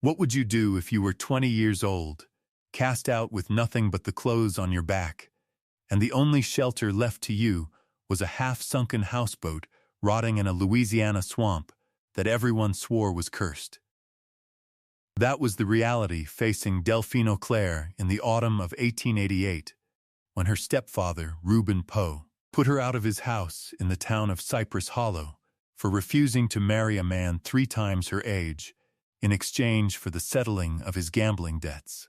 What would you do if you were 20 years old, cast out with nothing but the clothes on your back, and the only shelter left to you was a half-sunken houseboat rotting in a Louisiana swamp that everyone swore was cursed? That was the reality facing Delphine Auclair in the autumn of 1888, when her stepfather, Reuben Poe, put her out of his house in the town of Cypress Hollow for refusing to marry a man 3 times her age in exchange for the settling of his gambling debts.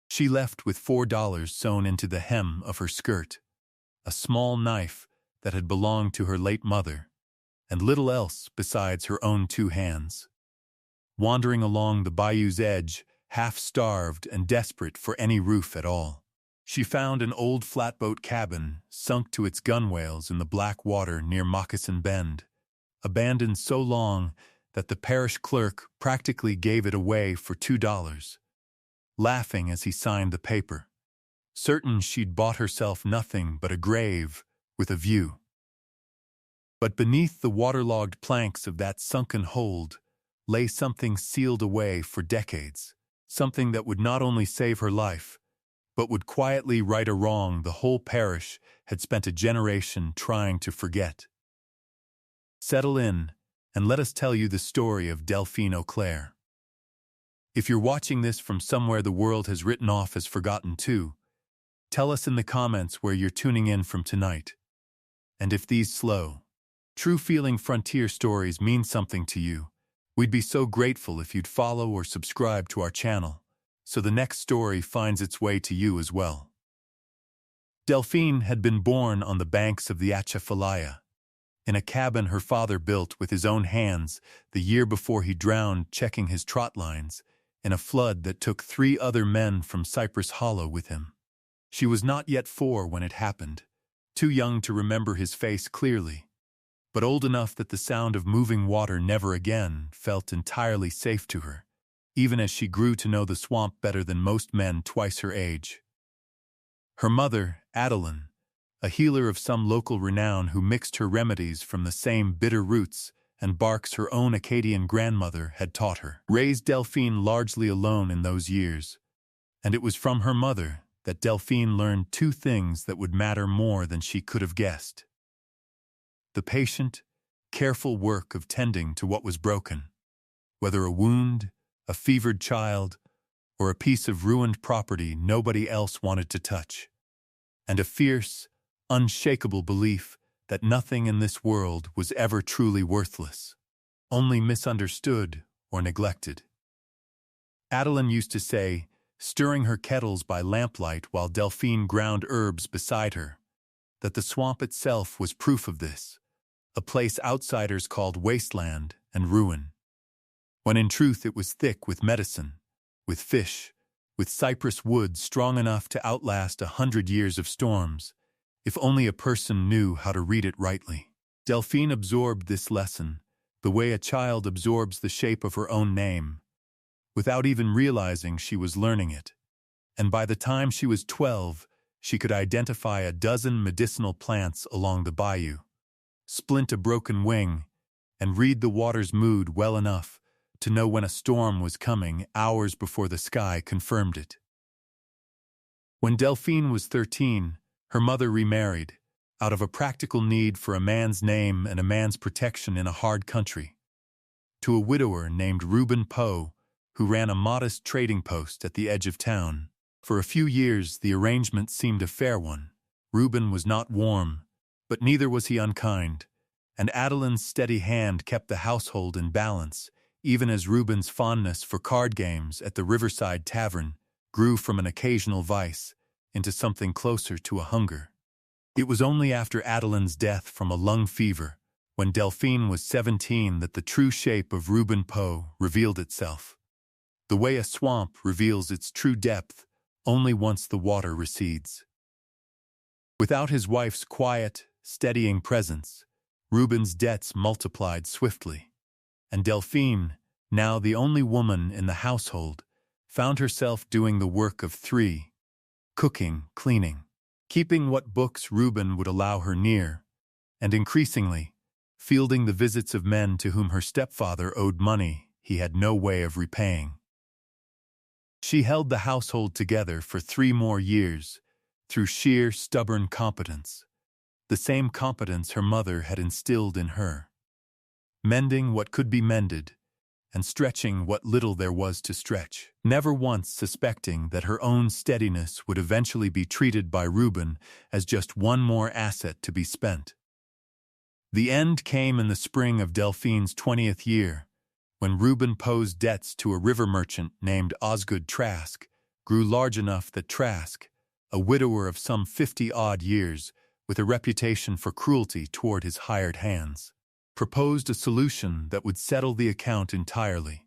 She left with $4 sewn into the hem of her skirt, a small knife that had belonged to her late mother, and little else besides her own 2 hands. Wandering along the bayou's edge, half-starved and desperate for any roof at all, she found an old flatboat cabin sunk to its gunwales in the black water near Moccasin Bend, abandoned so long that the parish clerk practically gave it away for $2, laughing as he signed the paper, certain she'd bought herself nothing but a grave with a view. But beneath the waterlogged planks of that sunken hold lay something sealed away for decades, something that would not only save her life, but would quietly right a wrong the whole parish had spent a generation trying to forget. Settle in, and let us tell you the story of Delphine Auclair. If you're watching this from somewhere the world has written off as forgotten too, tell us in the comments where you're tuning in from tonight. And if these slow, true-feeling frontier stories mean something to you, we'd be so grateful if you'd follow or subscribe to our channel, so the next story finds its way to you as well. Delphine had been born on the banks of the Atchafalaya, in a cabin her father built with his own hands the year before he drowned checking his trot lines in a flood that took 3 other men from Cypress Hollow with him. She was not yet 4 when it happened, too young to remember his face clearly, but old enough that the sound of moving water never again felt entirely safe to her, even as she grew to know the swamp better than most men twice her age. Her mother, Adeline, a healer of some local renown who mixed her remedies from the same bitter roots and barks her own Acadian grandmother had taught her, raised Delphine largely alone in those years, and it was from her mother that Delphine learned 2 things that would matter more than she could have guessed: the patient, careful work of tending to what was broken, whether a wound, a fevered child, or a piece of ruined property nobody else wanted to touch, and a fierce, unshakable belief that nothing in this world was ever truly worthless, only misunderstood or neglected. Adeline used to say, stirring her kettles by lamplight while Delphine ground herbs beside her, that the swamp itself was proof of this, a place outsiders called wasteland and ruin, when in truth it was thick with medicine, with fish, with cypress wood strong enough to outlast 100 years of storms, if only a person knew how to read it rightly. Delphine absorbed this lesson the way a child absorbs the shape of her own name, without even realizing she was learning it, and by the time she was 12, she could identify a dozen medicinal plants along the bayou, splint a broken wing, and read the water's mood well enough to know when a storm was coming hours before the sky confirmed it. When Delphine was 13, her mother remarried, out of a practical need for a man's name and a man's protection in a hard country, to a widower named Reuben Poe, who ran a modest trading post at the edge of town. For a few years, the arrangement seemed a fair one. Reuben was not warm, but neither was he unkind, and Adeline's steady hand kept the household in balance, even as Reuben's fondness for card games at the Riverside Tavern grew from an occasional vice into something closer to a hunger. It was only after Adeline's death from a lung fever, when Delphine was 17, that the true shape of Reuben Poe revealed itself. The way a swamp reveals its true depth only once the water recedes. Without his wife's quiet, steadying presence, Reuben's debts multiplied swiftly, and Delphine, now the only woman in the household, found herself doing the work of 3: cooking, cleaning, keeping what books Reuben would allow her near, and increasingly, fielding the visits of men to whom her stepfather owed money he had no way of repaying. She held the household together for 3 more years, through sheer stubborn competence, the same competence her mother had instilled in her. Mending what could be mended, and stretching what little there was to stretch, never once suspecting that her own steadiness would eventually be treated by Reuben as just one more asset to be spent. The end came in the spring of Delphine's 20th year, when Reuben posed debts to a river merchant named Osgood Trask, grew large enough that Trask, a widower of some 50-odd years, with a reputation for cruelty toward his hired hands, proposed a solution that would settle the account entirely: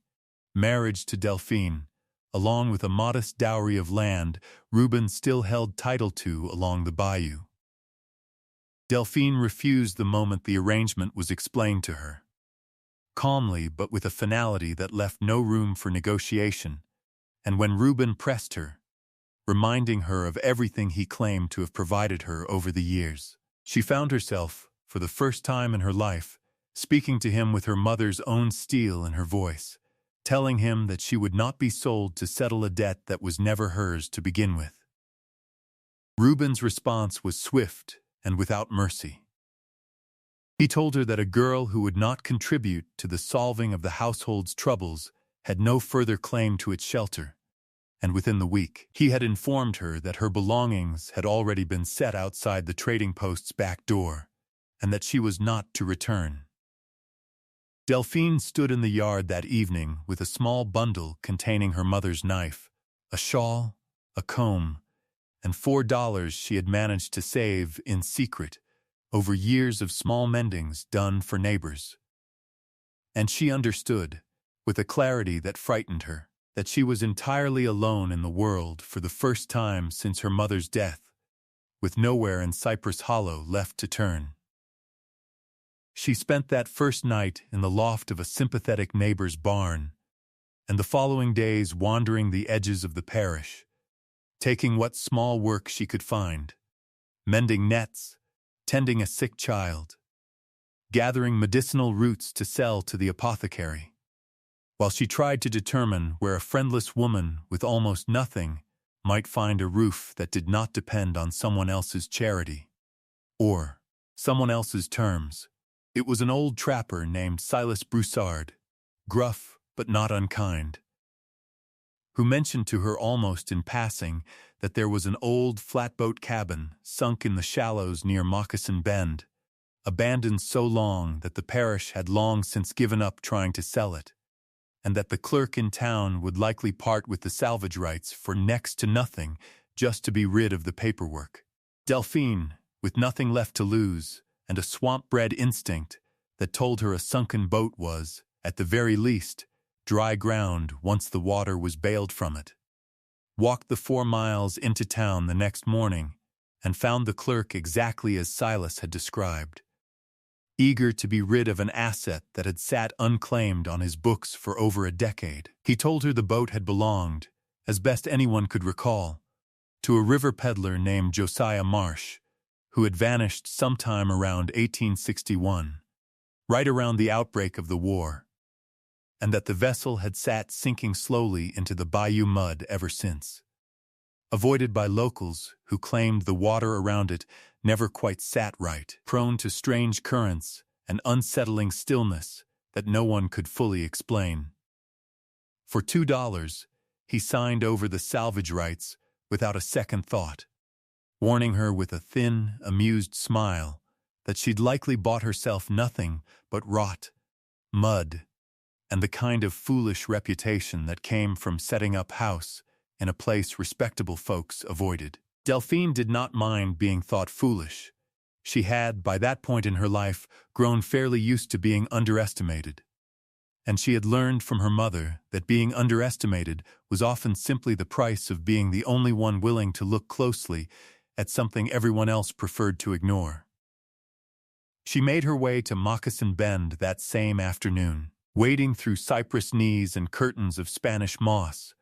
marriage to Delphine, along with a modest dowry of land Reuben still held title to along the bayou. Delphine refused the moment the arrangement was explained to her. Calmly, but with a finality that left no room for negotiation, and when Reuben pressed her, reminding her of everything he claimed to have provided her over the years, she found herself, for the first time in her life, speaking to him with her mother's own steel in her voice, telling him that she would not be sold to settle a debt that was never hers to begin with. Reuben's response was swift and without mercy. He told her that a girl who would not contribute to the solving of the household's troubles had no further claim to its shelter, and within the week he had informed her that her belongings had already been set outside the trading post's back door, and that she was not to return. Delphine stood in the yard that evening with a small bundle containing her mother's knife, a shawl, a comb, and $4 she had managed to save in secret over years of small mendings done for neighbors. And she understood, with a clarity that frightened her, that she was entirely alone in the world for the first time since her mother's death, with nowhere in Cypress Hollow left to turn. She spent that first night in the loft of a sympathetic neighbor's barn, and the following days wandering the edges of the parish, taking what small work she could find, mending nets, tending a sick child, gathering medicinal roots to sell to the apothecary, while she tried to determine where a friendless woman with almost nothing might find a roof that did not depend on someone else's charity, or someone else's terms. It was an old trapper named Silas Broussard, gruff but not unkind, who mentioned to her almost in passing that there was an old flatboat cabin sunk in the shallows near Moccasin Bend, abandoned so long that the parish had long since given up trying to sell it, and that the clerk in town would likely part with the salvage rights for next to nothing just to be rid of the paperwork. Delphine, with nothing left to lose, and a swamp-bred instinct that told her a sunken boat was, at the very least, dry ground once the water was bailed from it, walked the 4 miles into town the next morning and found the clerk exactly as Silas had described, eager to be rid of an asset that had sat unclaimed on his books for over a decade. He told her the boat had belonged, as best anyone could recall, to a river peddler named Josiah Marsh, who had vanished sometime around 1861, right around the outbreak of the war, and that the vessel had sat sinking slowly into the bayou mud ever since, avoided by locals who claimed the water around it never quite sat right, prone to strange currents and unsettling stillness that no one could fully explain. For $2, he signed over the salvage rights without a second thought, warning her with a thin, amused smile that she'd likely bought herself nothing but rot, mud, and the kind of foolish reputation that came from setting up house in a place respectable folks avoided. Delphine did not mind being thought foolish. She had, by that point in her life, grown fairly used to being underestimated. And she had learned from her mother that being underestimated was often simply the price of being the only one willing to look closely at something everyone else preferred to ignore. She made her way to Moccasin Bend that same afternoon, wading through cypress knees and curtains of Spanish moss,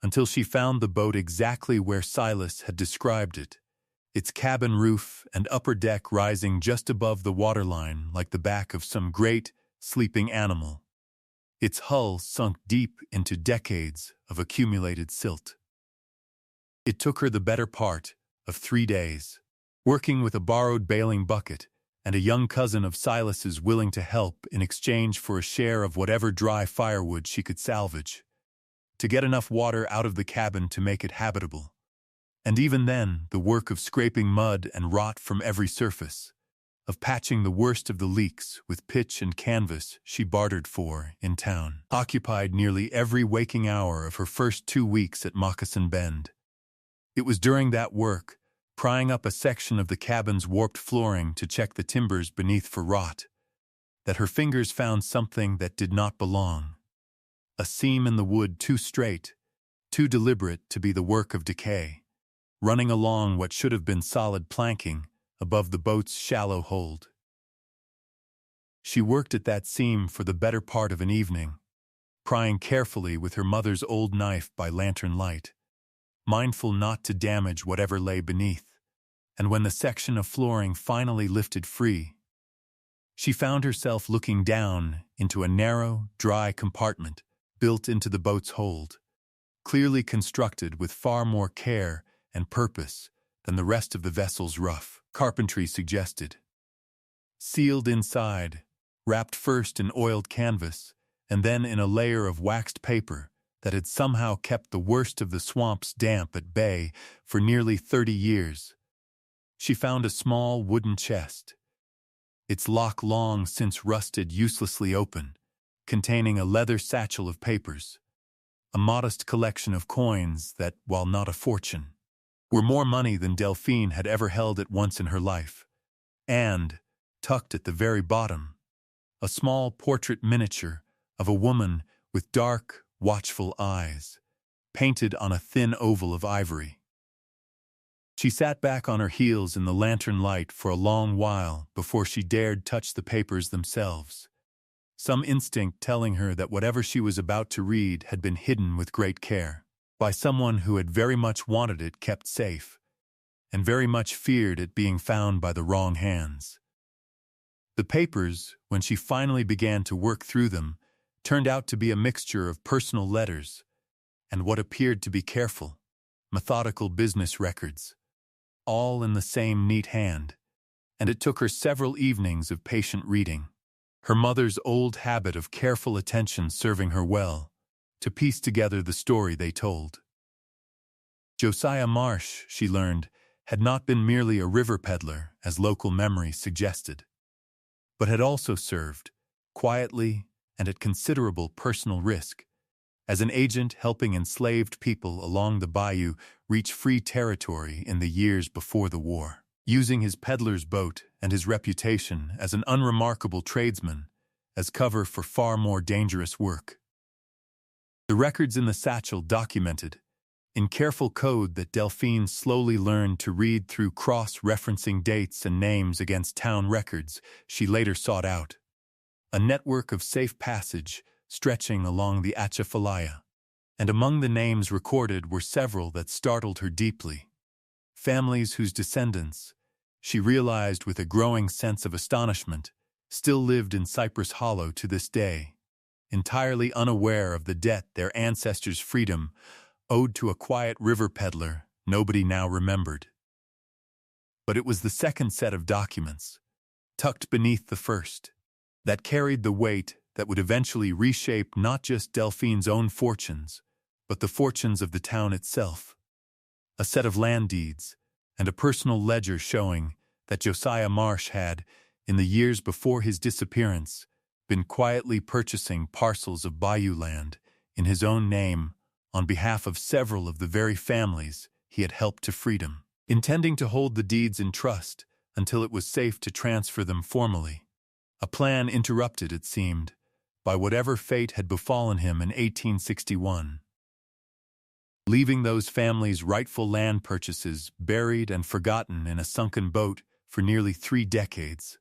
until she found the boat exactly where Silas had described it, its cabin roof and upper deck rising just above the waterline like the back of some great, sleeping animal. its hull sunk deep into decades of accumulated silt. It took her the better part of 3 days, working with a borrowed bailing bucket and a young cousin of Silas's willing to help in exchange for a share of whatever dry firewood she could salvage, to get enough water out of the cabin to make it habitable. And even then, the work of scraping mud and rot from every surface, of patching the worst of the leaks with pitch and canvas she bartered for in town, occupied nearly every waking hour of her first 2 weeks at Moccasin Bend. It was during that work, prying up a section of the cabin's warped flooring to check the timbers beneath for rot, that her fingers found something that did not belong. A seam in the wood too straight, too deliberate to be the work of decay, running along what should have been solid planking above the boat's shallow hold. She worked at that seam for the better part of an evening, prying carefully with her mother's old knife by lantern light, mindful not to damage whatever lay beneath, and when the section of flooring finally lifted free, she found herself looking down into a narrow, dry compartment built into the boat's hold, clearly constructed with far more care and purpose than the rest of the vessel's rough carpentry suggested. Sealed inside, wrapped first in oiled canvas and then in a layer of waxed paper that had somehow kept the worst of the swamp's damp at bay for nearly 30 years, she found a small wooden chest, its lock long since rusted uselessly open, containing a leather satchel of papers, a modest collection of coins that, while not a fortune, were more money than Delphine had ever held at once in her life, and, tucked at the very bottom, a small portrait miniature of a woman with dark, watchful eyes, painted on a thin oval of ivory. She sat back on her heels in the lantern light for a long while before she dared touch the papers themselves, some instinct telling her that whatever she was about to read had been hidden with great care, by someone who had very much wanted it kept safe, and very much feared it being found by the wrong hands. The papers, when she finally began to work through them, turned out to be a mixture of personal letters and what appeared to be careful, methodical business records, all in the same neat hand, and it took her several evenings of patient reading, her mother's old habit of careful attention serving her well, to piece together the story they told. Josiah Marsh, she learned, had not been merely a river peddler, as local memory suggested, but had also served, quietly and at considerable personal risk, as an agent helping enslaved people along the bayou reach free territory in the years before the war, using his peddler's boat and his reputation as an unremarkable tradesman as cover for far more dangerous work. The records in the satchel documented, in careful code that Delphine slowly learned to read through cross-referencing dates and names against town records she later sought out, a network of safe passage stretching along the Atchafalaya, and among the names recorded were several that startled her deeply, families whose descendants, she realized with a growing sense of astonishment, still lived in Cypress Hollow to this day, entirely unaware of the debt their ancestors' freedom owed to a quiet river peddler nobody now remembered. But it was the second set of documents, tucked beneath the first, that carried the weight that would eventually reshape not just Delphine's own fortunes, but the fortunes of the town itself. A set of land deeds and a personal ledger showing that Josiah Marsh had, in the years before his disappearance, been quietly purchasing parcels of bayou land in his own name on behalf of several of the very families he had helped to freedom, intending to hold the deeds in trust until it was safe to transfer them formally, a plan interrupted, it seemed, by whatever fate had befallen him in 1861, leaving those families' rightful land purchases buried and forgotten in a sunken boat for nearly 3 decades,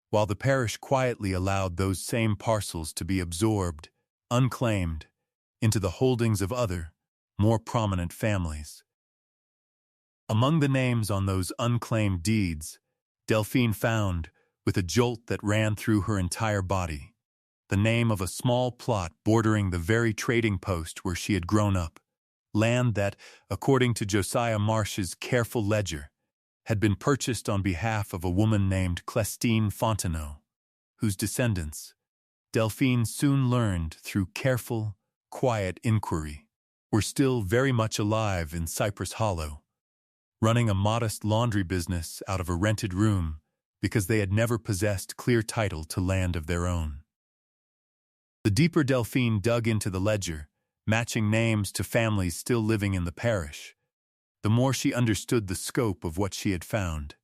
while the parish quietly allowed those same parcels to be absorbed, unclaimed, into the holdings of other, more prominent families. Among the names on those unclaimed deeds, Delphine found, with a jolt that ran through her entire body, the name of a small plot bordering the very trading post where she had grown up, land that, according to Josiah Marsh's careful ledger, had been purchased on behalf of a woman named Clestine Fontenot, whose descendants, Delphine soon learned through careful, quiet inquiry, were still very much alive in Cypress Hollow, running a modest laundry business out of a rented room because they had never possessed clear title to land of their own. The deeper Delphine dug into the ledger, matching names to families still living in the parish, the more she understood the scope of what she had found.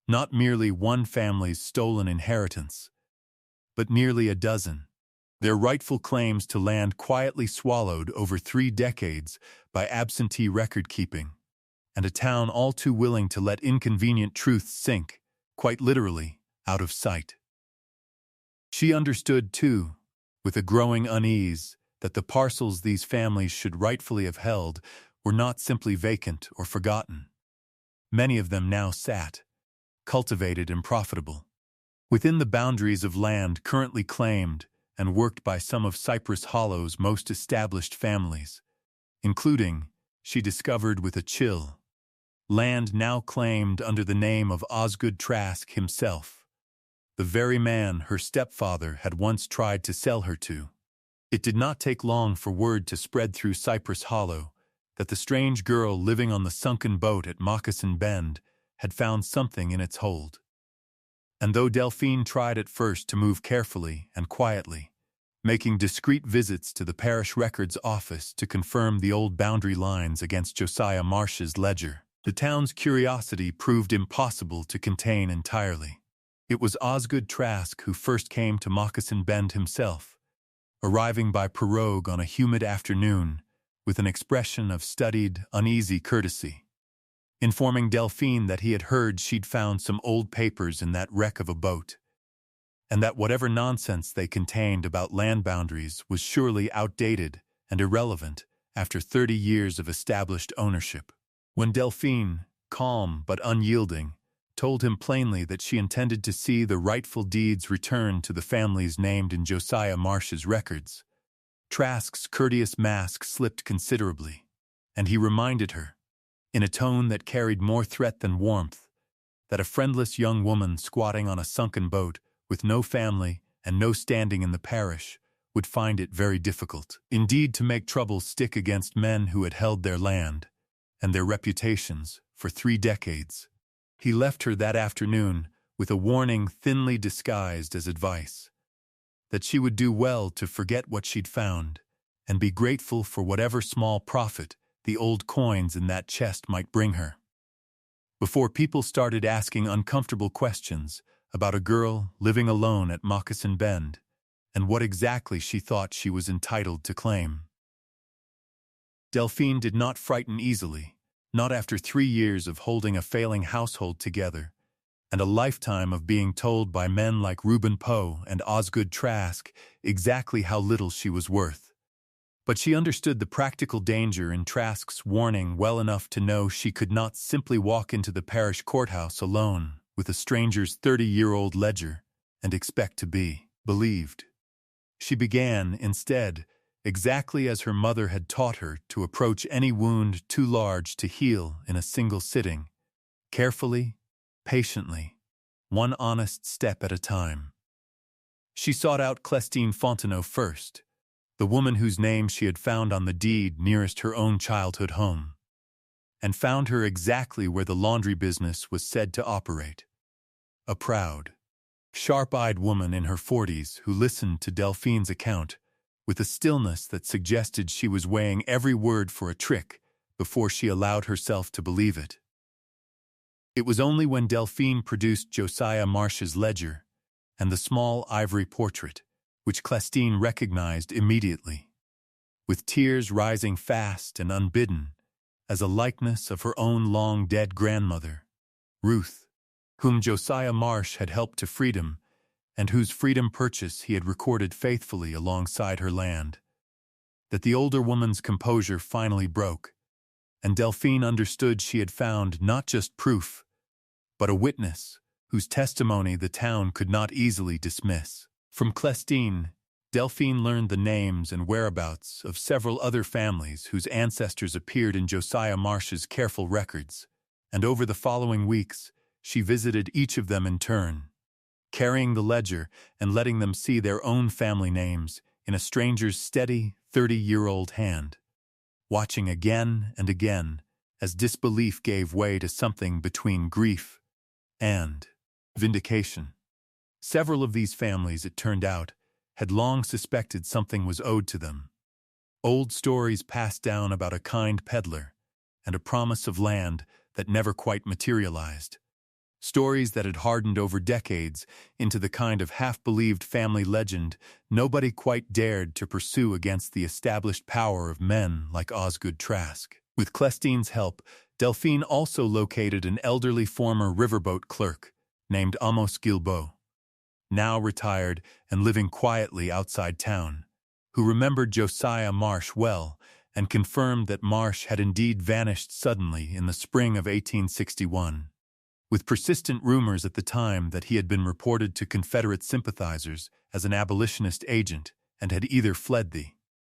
Not merely one family's stolen inheritance, but nearly a dozen, their rightful claims to land quietly swallowed over 3 decades by absentee record-keeping, and a town all too willing to let inconvenient truths sink, quite literally, out of sight. She understood, too, with a growing unease, that the parcels these families should rightfully have held were not simply vacant or forgotten. Many of them now sat, cultivated and profitable, within the boundaries of land currently claimed and worked by some of Cypress Hollow's most established families, including, she discovered with a chill, land now claimed under the name of Osgood Trask himself, the very man her stepfather had once tried to sell her to. It did not take long for word to spread through Cypress Hollow that the strange girl living on the sunken boat at Moccasin Bend had found something in its hold. And though Delphine tried at first to move carefully and quietly, making discreet visits to the parish records office to confirm the old boundary lines against Josiah Marsh's ledger, the town's curiosity proved impossible to contain entirely. It was Osgood Trask who first came to Moccasin Bend himself, arriving by pirogue on a humid afternoon with an expression of studied, uneasy courtesy, informing Delphine that he had heard she'd found some old papers in that wreck of a boat, and that whatever nonsense they contained about land boundaries was surely outdated and irrelevant after 30 years of established ownership. When Delphine, calm but unyielding, told him plainly that she intended to see the rightful deeds returned to the families named in Josiah Marsh's records, Trask's courteous mask slipped considerably, and he reminded her, in a tone that carried more threat than warmth, that a friendless young woman squatting on a sunken boat with no family and no standing in the parish would find it very difficult, indeed, to make trouble stick against men who had held their land and their reputations for 3 decades. He left her that afternoon with a warning thinly disguised as advice, that she would do well to forget what she'd found and be grateful for whatever small profit the old coins in that chest might bring her. Before people started asking uncomfortable questions about a girl living alone at Moccasin Bend and what exactly she thought she was entitled to claim. Delphine did not frighten easily, not after 3 years of holding a failing household together, and a lifetime of being told by men like Reuben Poe and Osgood Trask exactly how little she was worth. But she understood the practical danger in Trask's warning well enough to know she could not simply walk into the parish courthouse alone with a stranger's 30-year-old ledger and expect to be believed. She began, instead, exactly as her mother had taught her to approach any wound too large to heal in a single sitting, carefully, patiently, one honest step at a time. She sought out Clestine Fontenot first, the woman whose name she had found on the deed nearest her own childhood home, and found her exactly where the laundry business was said to operate. A proud, sharp-eyed woman in her 40s who listened to Delphine's account with a stillness that suggested she was weighing every word for a trick before she allowed herself to believe it. It was only when Delphine produced Josiah Marsh's ledger and the small ivory portrait, which Clestine recognized immediately, with tears rising fast and unbidden, as a likeness of her own long-dead grandmother, Ruth, whom Josiah Marsh had helped to freedom and whose freedom purchase he had recorded faithfully alongside her land, that the older woman's composure finally broke, and Delphine understood she had found not just proof, but a witness whose testimony the town could not easily dismiss. From Clestine, Delphine learned the names and whereabouts of several other families whose ancestors appeared in Josiah Marsh's careful records, and over the following weeks, she visited each of them in turn, carrying the ledger and letting them see their own family names in a stranger's steady, 30-year-old hand, watching again and again as disbelief gave way to something between grief and vindication. Several of these families, it turned out, had long suspected something was owed to them. Old stories passed down about a kind peddler and a promise of land that never quite materialized. Stories that had hardened over decades into the kind of half-believed family legend nobody quite dared to pursue against the established power of men like Osgood Trask. With Clestine's help, Delphine also located an elderly former riverboat clerk named Amos Gilbeau, now retired and living quietly outside town, who remembered Josiah Marsh well and confirmed that Marsh had indeed vanished suddenly in the spring of 1861. With persistent rumors at the time that he had been reported to Confederate sympathizers as an abolitionist agent and had either fled the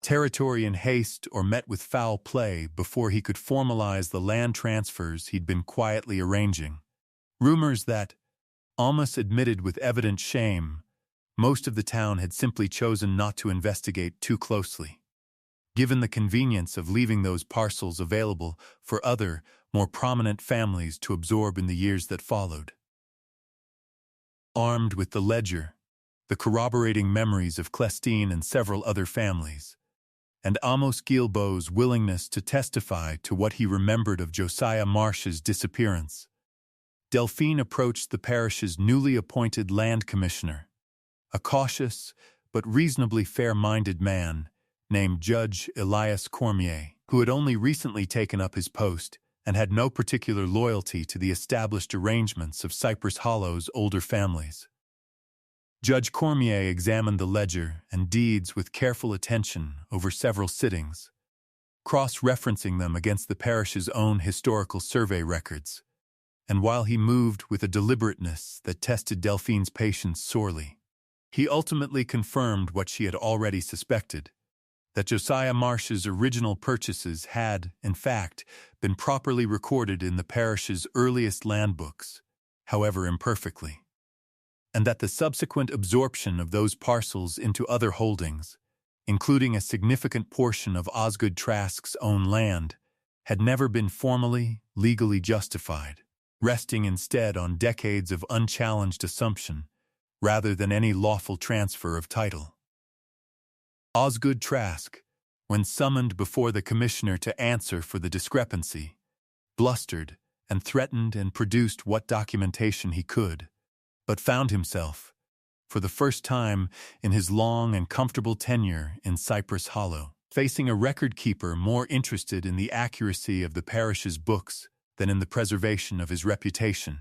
territory in haste or met with foul play before he could formalize the land transfers he'd been quietly arranging. Rumors that, Amos admitted with evident shame, most of the town had simply chosen not to investigate too closely, given the convenience of leaving those parcels available for other, more prominent families to absorb in the years that followed. Armed with the ledger, the corroborating memories of Clestine and several other families, and Amos Gilbeau's willingness to testify to what he remembered of Josiah Marsh's disappearance, Delphine approached the parish's newly appointed land commissioner, a cautious but reasonably fair-minded man named Judge Elias Cormier, who had only recently taken up his post and had no particular loyalty to the established arrangements of Cypress Hollow's older families. Judge Cormier examined the ledger and deeds with careful attention over several sittings, cross-referencing them against the parish's own historical survey records, and while he moved with a deliberateness that tested Delphine's patience sorely, he ultimately confirmed what she had already suspected, that Josiah Marsh's original purchases had, in fact, been properly recorded in the parish's earliest land books, however imperfectly, and that the subsequent absorption of those parcels into other holdings, including a significant portion of Osgood Trask's own land, had never been formally, legally justified, resting instead on decades of unchallenged assumption rather than any lawful transfer of title. Osgood Trask, when summoned before the commissioner to answer for the discrepancy, blustered and threatened and produced what documentation he could, but found himself, for the first time in his long and comfortable tenure in Cypress Hollow, facing a record-keeper more interested in the accuracy of the parish's books than in the preservation of his reputation,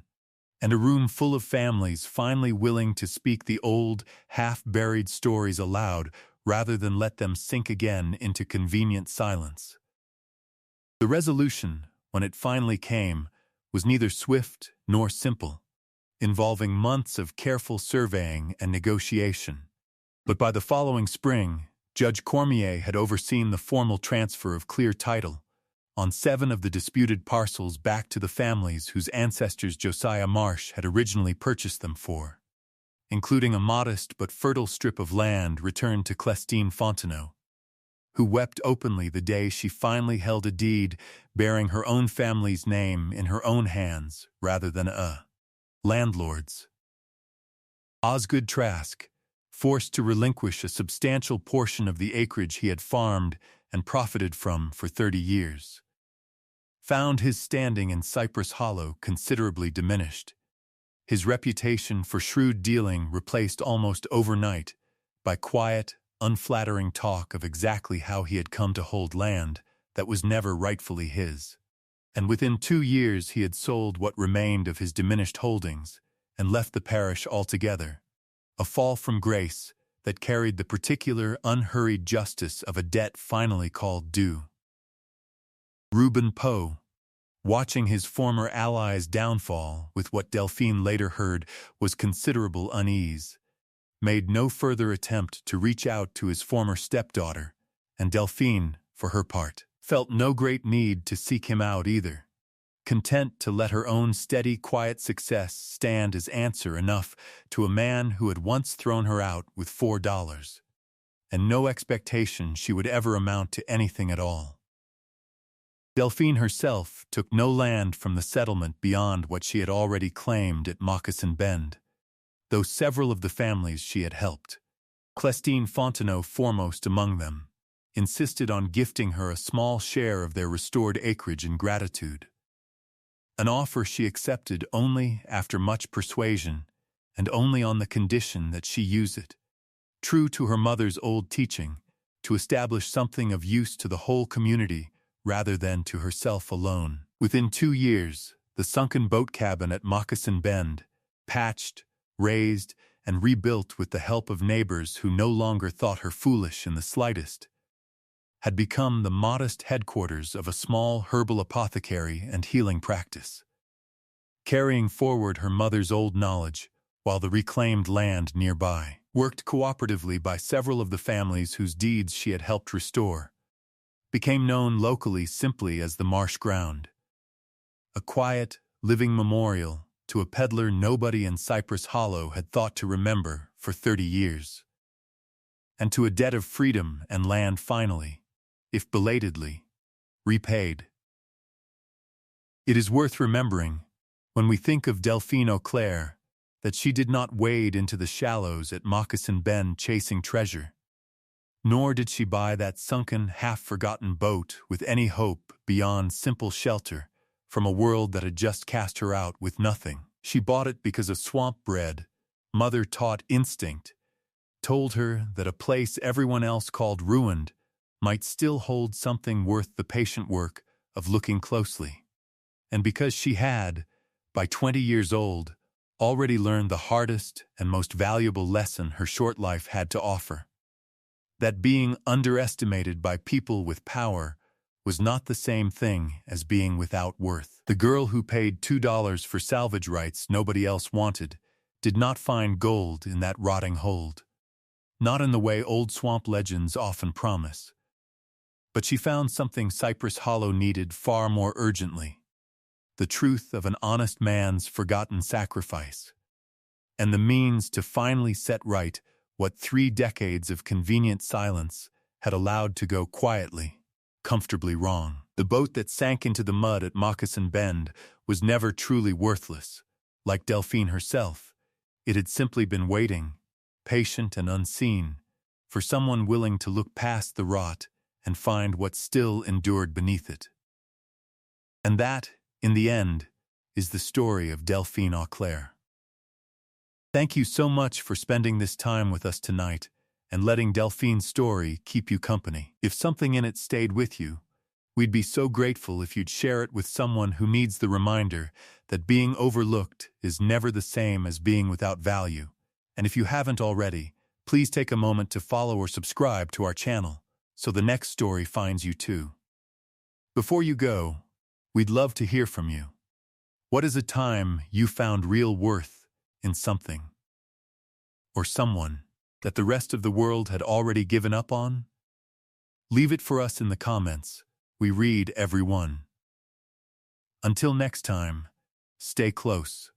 and a room full of families finally willing to speak the old, half-buried stories aloud rather than let them sink again into convenient silence. The resolution, when it finally came, was neither swift nor simple, involving months of careful surveying and negotiation. But by the following spring, Judge Cormier had overseen the formal transfer of clear title on 7 of the disputed parcels back to the families whose ancestors Josiah Marsh had originally purchased them for, including a modest but fertile strip of land returned to Clestine Fontenot, who wept openly the day she finally held a deed bearing her own family's name in her own hands rather than a landlord's. Osgood Trask, forced to relinquish a substantial portion of the acreage he had farmed and profited from for 30 years, found his standing in Cypress Hollow considerably diminished, his reputation for shrewd dealing replaced almost overnight by quiet, unflattering talk of exactly how he had come to hold land that was never rightfully his. And within 2 years he had sold what remained of his diminished holdings and left the parish altogether, a fall from grace that carried the particular unhurried justice of a debt finally called due. Reuben Poe, watching his former ally's downfall with what Delphine later heard was considerable unease, made no further attempt to reach out to his former stepdaughter, and Delphine, for her part, felt no great need to seek him out either, content to let her own steady, quiet success stand as answer enough to a man who had once thrown her out with $4, and no expectation she would ever amount to anything at all. Delphine herself took no land from the settlement beyond what she had already claimed at Moccasin Bend, though several of the families she had helped, Clestine Fontenot foremost among them, insisted on gifting her a small share of their restored acreage in gratitude. An offer she accepted only after much persuasion, and only on the condition that she use it, true to her mother's old teaching, to establish something of use to the whole community rather than to herself alone. Within 2 years, the sunken boat cabin at Moccasin Bend, patched, raised, and rebuilt with the help of neighbors who no longer thought her foolish in the slightest, had become the modest headquarters of a small herbal apothecary and healing practice. Carrying forward her mother's old knowledge, while the reclaimed land nearby, worked cooperatively by several of the families whose deeds she had helped restore, became known locally simply as the Marsh Ground. A quiet, living memorial to a peddler nobody in Cypress Hollow had thought to remember for 30 years. And to a debt of freedom and land finally, if belatedly, repaid. It is worth remembering, when we think of Delphine Auclair, that she did not wade into the shallows at Moccasin Bend chasing treasure, nor did she buy that sunken, half-forgotten boat with any hope beyond simple shelter from a world that had just cast her out with nothing. She bought it because a swamp-bred, mother-taught instinct told her that a place everyone else called ruined might still hold something worth the patient work of looking closely. And because she had, by 20 years old, already learned the hardest and most valuable lesson her short life had to offer, that being underestimated by people with power was not the same thing as being without worth. The girl who paid $2 for salvage rights nobody else wanted did not find gold in that rotting hold, not in the way old swamp legends often promise. But she found something Cypress Hollow needed far more urgently: the truth of an honest man's forgotten sacrifice, and the means to finally set right what 3 decades of convenient silence had allowed to go quietly, comfortably wrong. The boat that sank into the mud at Moccasin Bend was never truly worthless. Like Delphine herself, it had simply been waiting, patient and unseen, for someone willing to look past the rot and find what still endured beneath it. And that, in the end, is the story of Delphine Auclair. Thank you so much for spending this time with us tonight and letting Delphine's story keep you company. If something in it stayed with you, we'd be so grateful if you'd share it with someone who needs the reminder that being overlooked is never the same as being without value. And if you haven't already, please take a moment to follow or subscribe to our channel so the next story finds you too. Before you go, we'd love to hear from you. What is a time you found real worth in something or someone that the rest of the world had already given up on? Leave it for us in the comments. We read every one. Until next time, stay close.